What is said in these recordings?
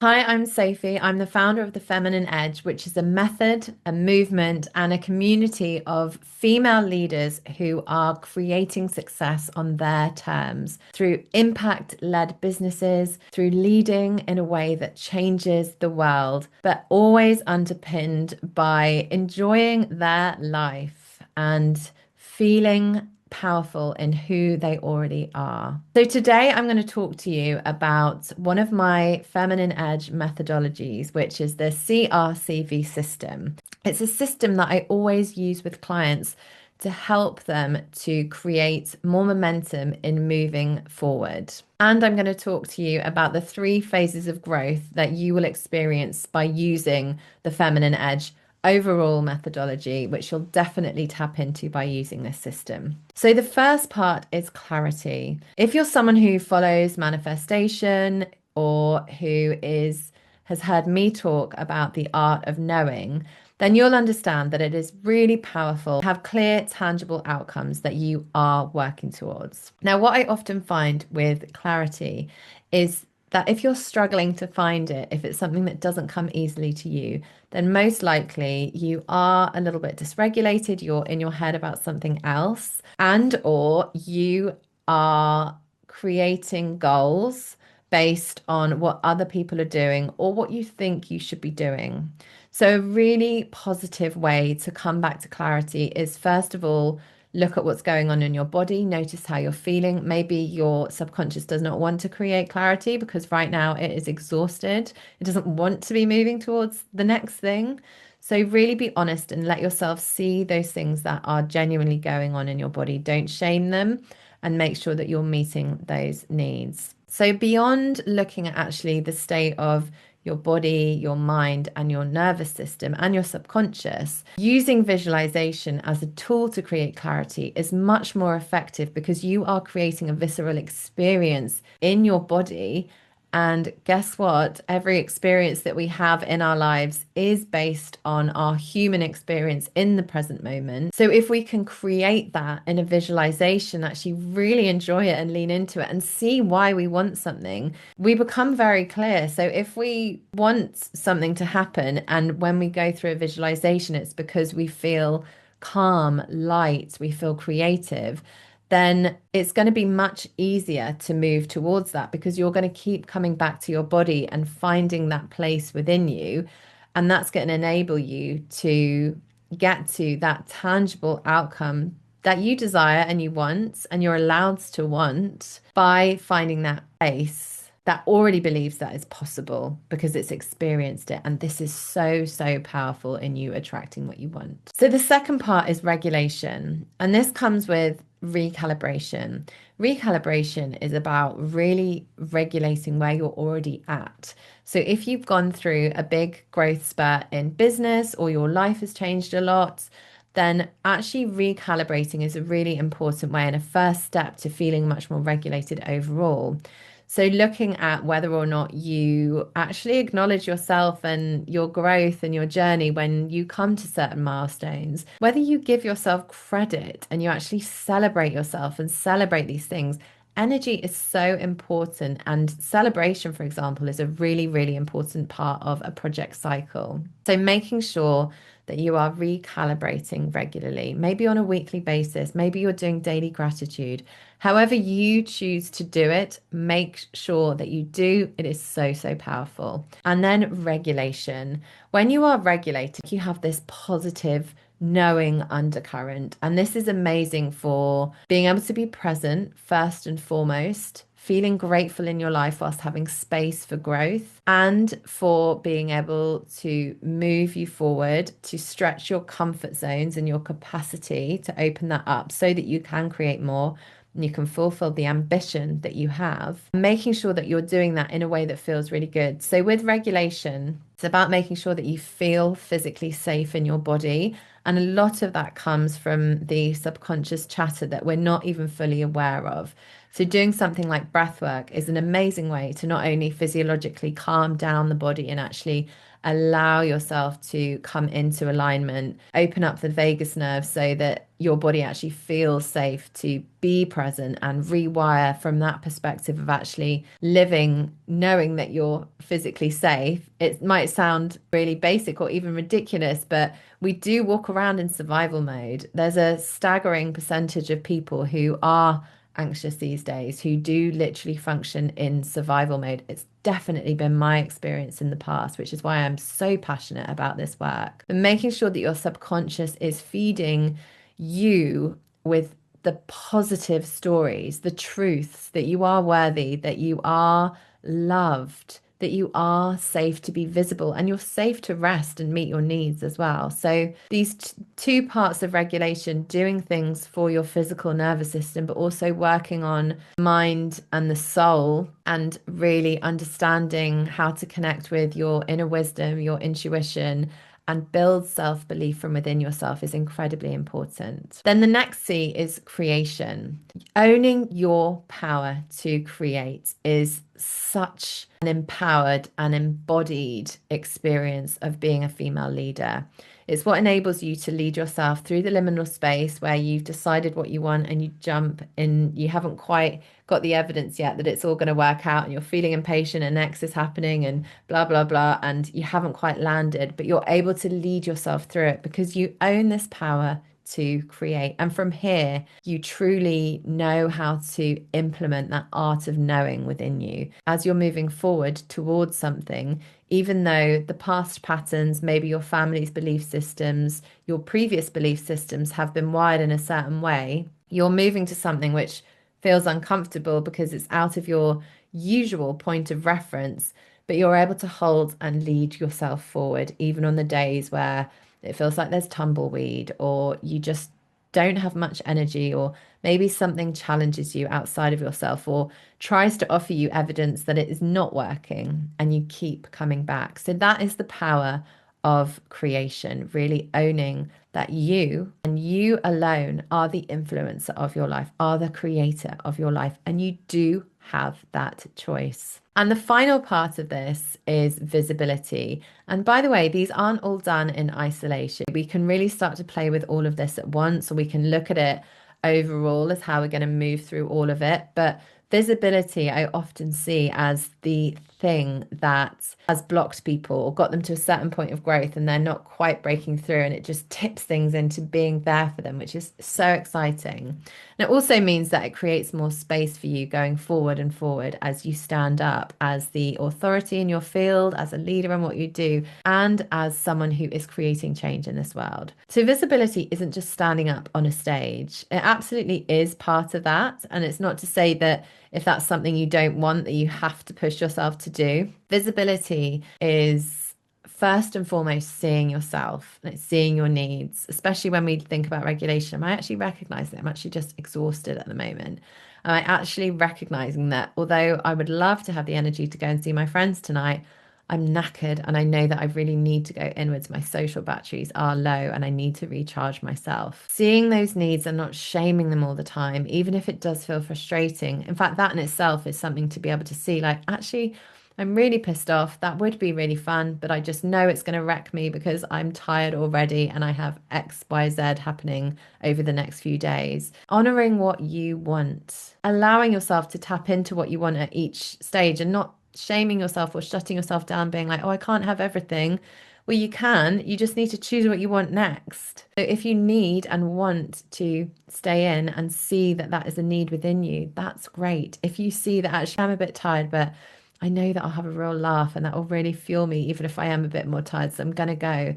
Hi, I'm Sophie. I'm the founder of the Feminine Edge, which is a method, a movement, and a community of female leaders who are creating success on their terms through impact-led businesses, through leading in a way that changes the world, but always underpinned by enjoying their life and feeling powerful in who they already are. So today I'm going to talk to you about one of my feminine edge methodologies, which is the CRCV system. It's a system that I always use with clients to help them to create more momentum in moving forward. And I'm going to talk to you about the three phases of growth that you will experience by using the feminine edge overall methodology, which you'll definitely tap into by using this system. So the first part is clarity. If you're someone who follows manifestation or who has heard me talk about the art of knowing, then you'll understand that it is really powerful to have clear, tangible outcomes that you are working towards. Now, what I often find with clarity is that if you're struggling to find it, if it's something that doesn't come easily to you, then most likely you are a little bit dysregulated, you're in your head about something else, and or you are creating goals based on what other people are doing or what you think you should be doing. So a really positive way to come back to clarity is, first of all, look at what's going on in your body, notice how you're feeling. Maybe your subconscious does not want to create clarity because right now it is exhausted. It doesn't want to be moving towards the next thing. So really be honest and let yourself see those things that are genuinely going on in your body. Don't shame them and make sure that you're meeting those needs. So beyond looking at actually the state of your body, your mind, and your nervous system and your subconscious, using visualization as a tool to create clarity is much more effective because you are creating a visceral experience in your body. And guess what? Every experience that we have in our lives is based on our human experience in the present moment. So if we can create that in a visualization, actually really enjoy it and lean into it and see why we want something, we become very clear. So if we want something to happen, and when we go through a visualization, it's because we feel calm, light, we feel creative, then it's going to be much easier to move towards that because you're going to keep coming back to your body and finding that place within you. And that's going to enable you to get to that tangible outcome that you desire and you want, and you're allowed to want by finding that place that already believes that is possible because it's experienced it. And this is so, so powerful in you attracting what you want. So the second part is regulation. And this comes with recalibration. Recalibration is about really regulating where you're already at. So if you've gone through a big growth spurt in business or your life has changed a lot, then actually recalibrating is a really important way and a first step to feeling much more regulated overall. So looking at whether or not you actually acknowledge yourself and your growth and your journey when you come to certain milestones, whether you give yourself credit and you actually celebrate yourself and celebrate these things. Energy is so important, and celebration, for example, is a really, really important part of a project cycle. So making sure that you are recalibrating regularly, maybe on a weekly basis, maybe you're doing daily gratitude. However you choose to do it, make sure that you do. It is so, so powerful. And then regulation. When you are regulated, you have this positive knowing undercurrent. And this is amazing for being able to be present first and foremost, feeling grateful in your life whilst having space for growth, and for being able to move you forward, to stretch your comfort zones and your capacity to open that up so that you can create more and you can fulfill the ambition that you have, making sure that you're doing that in a way that feels really good. So with regulation, It's about making sure that you feel physically safe in your body. And a lot of that comes from the subconscious chatter that we're not even fully aware of. So, doing something like breath work is an amazing way to not only physiologically calm down the body and actually allow yourself to come into alignment, open up the vagus nerve so that your body actually feels safe to be present and rewire from that perspective of actually living, knowing that you're physically safe. It might sound really basic or even ridiculous, but we do walk around in survival mode. There's a staggering percentage of people who are anxious these days who do literally function in survival mode. It's definitely been my experience in the past, which is why I'm so passionate about this work. And making sure that your subconscious is feeding you with the positive stories, the truths that you are worthy, that you are loved, that you are safe to be visible, and you're safe to rest and meet your needs as well. So these two parts of regulation, doing things for your physical nervous system, but also working on mind and the soul, and really understanding how to connect with your inner wisdom, your intuition, and build self-belief from within yourself is incredibly important. Then the next C is creation. Owning your power to create is such an empowered and embodied experience of being a female leader. It's what enables you to lead yourself through the liminal space where you've decided what you want and you jump in. You haven't quite got the evidence yet that it's all going to work out, and you're feeling impatient and X is happening and blah, blah, blah, and you haven't quite landed, but you're able to lead yourself through it because you own this power to create. And from here, you truly know how to implement that art of knowing within you as you're moving forward towards something. Even though the past patterns, maybe your family's belief systems, your previous belief systems have been wired in a certain way, you're moving to something which feels uncomfortable because it's out of your usual point of reference, but you're able to hold and lead yourself forward, even on the days where it feels like there's tumbleweed or you just don't have much energy, or maybe something challenges you outside of yourself or tries to offer you evidence that it is not working, and you keep coming back. So that is the power of creation, really owning that you and you alone are the influencer of your life, are the creator of your life, and you do have that choice. And the final part of this is visibility. And by the way, these aren't all done in isolation. We can really start to play with all of this at once, or we can look at it overall as how we're going to move through all of it. But visibility, I often see as the thing that has blocked people or got them to a certain point of growth and they're not quite breaking through, and it just tips things into being there for them, which is so exciting. And it also means that it creates more space for you going forward and forward as you stand up as the authority in your field, as a leader in what you do, and as someone who is creating change in this world. So visibility isn't just standing up on a stage. It absolutely is part of that. And it's not to say that if that's something you don't want, that you have to push yourself to do. Visibility is first and foremost seeing yourself, like seeing your needs, especially when we think about regulation. I actually recognize that I'm actually just exhausted at the moment. And I actually recognizing that although I would love to have the energy to go and see my friends tonight, I'm knackered and I know that I really need to go inwards. My social batteries are low and I need to recharge myself. Seeing those needs and not shaming them all the time, even if it does feel frustrating. In fact, that in itself is something to be able to see, like, actually, I'm really pissed off. That would be really fun, but I just know it's going to wreck me because I'm tired already and I have X, Y, Z happening over the next few days. Honoring what you want, allowing yourself to tap into what you want at each stage and not shaming yourself or shutting yourself down, being like, oh, I can't have everything. Well, you can. You just need to choose what you want next. So if you need and want to stay in and see that that is a need within you, that's great. If you see that actually I'm a bit tired, but I know that I'll have a real laugh and that will really fuel me, even if I am a bit more tired, so I'm going to go.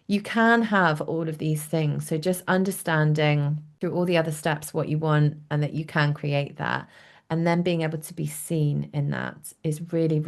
You can have all of these things. So just understanding through all the other steps what you want and that you can create that. And then being able to be seen in that is really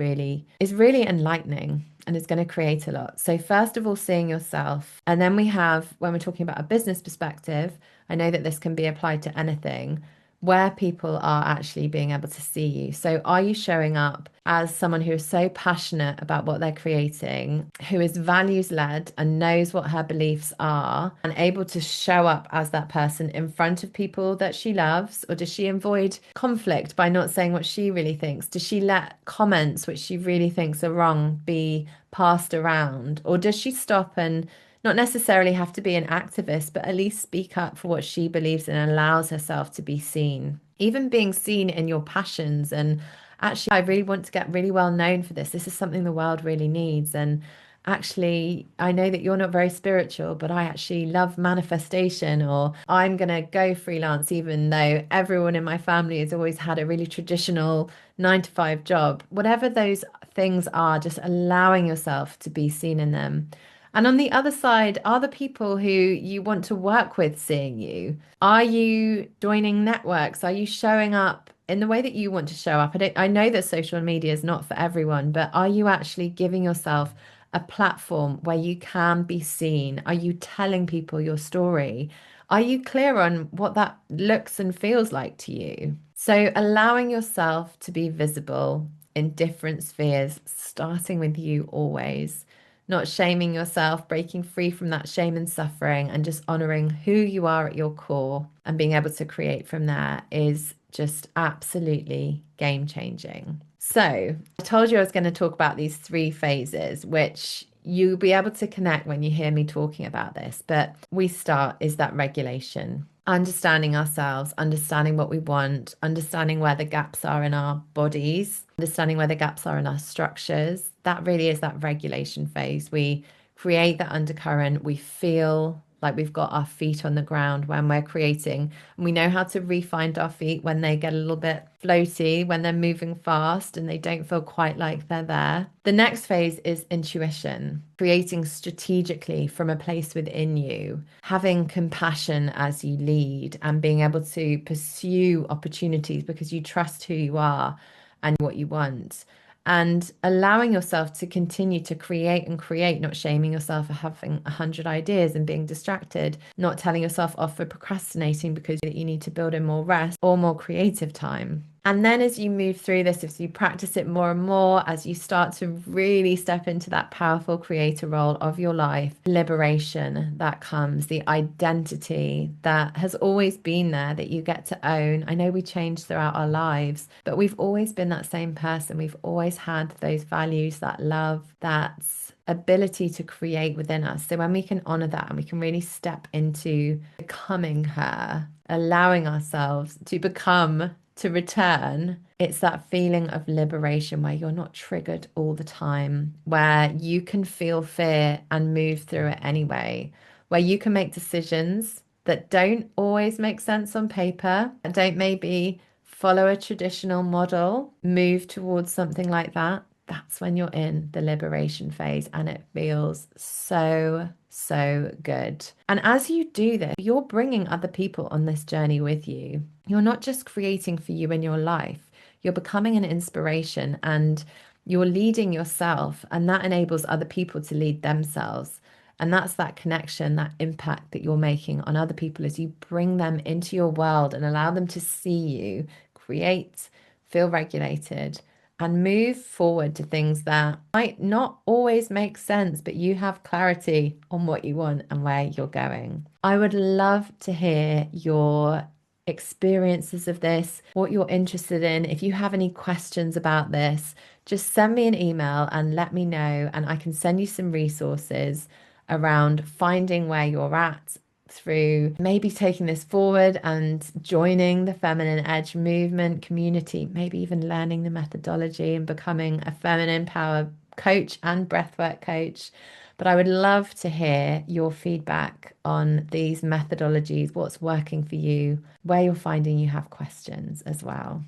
enlightening, and it's going to create a lot. So first of all, seeing yourself. And then we have, when we're talking about a business perspective, I know that this can be applied to anything. where people are actually being able to see you. So are you showing up as someone who is so passionate about what they're creating, who is values led and knows what her beliefs are, and able to show up as that person in front of people that she loves? Or does she avoid conflict by not saying what she really thinks? Does she let comments which she really thinks are wrong be passed around? Or does she stop and not necessarily have to be an activist, but at least speak up for what she believes in and allows herself to be seen? Even being seen in your passions. And actually, I really want to get really well known for this. This is something the world really needs. And actually, I know that you're not very spiritual, but I actually love manifestation, or I'm going to go freelance, even though everyone in my family has always had a really traditional 9 to 5 job. Whatever those things are, just allowing yourself to be seen in them. And on the other side, are the people who you want to work with seeing you? Are you joining networks? Are you showing up in the way that you want to show up? I know that social media is not for everyone, but are you actually giving yourself a platform where you can be seen? Are you telling people your story? Are you clear on what that looks and feels like to you? So allowing yourself to be visible in different spheres, starting with you always, not shaming yourself, breaking free from that shame and suffering, and just honoring who you are at your core and being able to create from there is just absolutely game changing. So I told you I was going to talk about these 3 phases, which you'll be able to connect when you hear me talking about this. But we start is that regulation, understanding ourselves, understanding what we want, understanding where the gaps are in our bodies, understanding where the gaps are in our structures. That really is that regulation phase. We create that undercurrent. We feel like we've got our feet on the ground when we're creating. And we know how to re-find our feet when they get a little bit floaty, when they're moving fast and they don't feel quite like they're there. The next phase is intuition, creating strategically from a place within you, having compassion as you lead and being able to pursue opportunities because you trust who you are and what you want. And allowing yourself to continue to create and create, not shaming yourself for having 100 ideas and being distracted, not telling yourself off for procrastinating because you need to build in more rest or more creative time. And then as you move through this, as you practice it more and more, as you start to really step into that powerful creator role of your life, liberation that comes, the identity that has always been there that you get to own. I know we change throughout our lives, but we've always been that same person. We've always had those values, that love, that ability to create within us. So when we can honor that and we can really step into becoming her, allowing ourselves to become, to return, it's that feeling of liberation where you're not triggered all the time, where you can feel fear and move through it anyway, where you can make decisions that don't always make sense on paper, and don't maybe follow a traditional model, move towards something like that. That's when you're in the liberation phase and it feels so, so good. And as you do this, you're bringing other people on this journey with you. You're not just creating for you in your life, you're becoming an inspiration and you're leading yourself, and that enables other people to lead themselves. And that's that connection, that impact that you're making on other people as you bring them into your world and allow them to see you create, feel regulated, and move forward to things that might not always make sense, but you have clarity on what you want and where you're going. I would love to hear your experiences of this, what you're interested in. If you have any questions about this, just send me an email and let me know, and I can send you some resources around finding where you're at through maybe taking this forward and joining the Feminine Edge movement community, maybe even learning the methodology and becoming a feminine power coach and breathwork coach. But I would love to hear your feedback on these methodologies, what's working for you, where you're finding you have questions as well.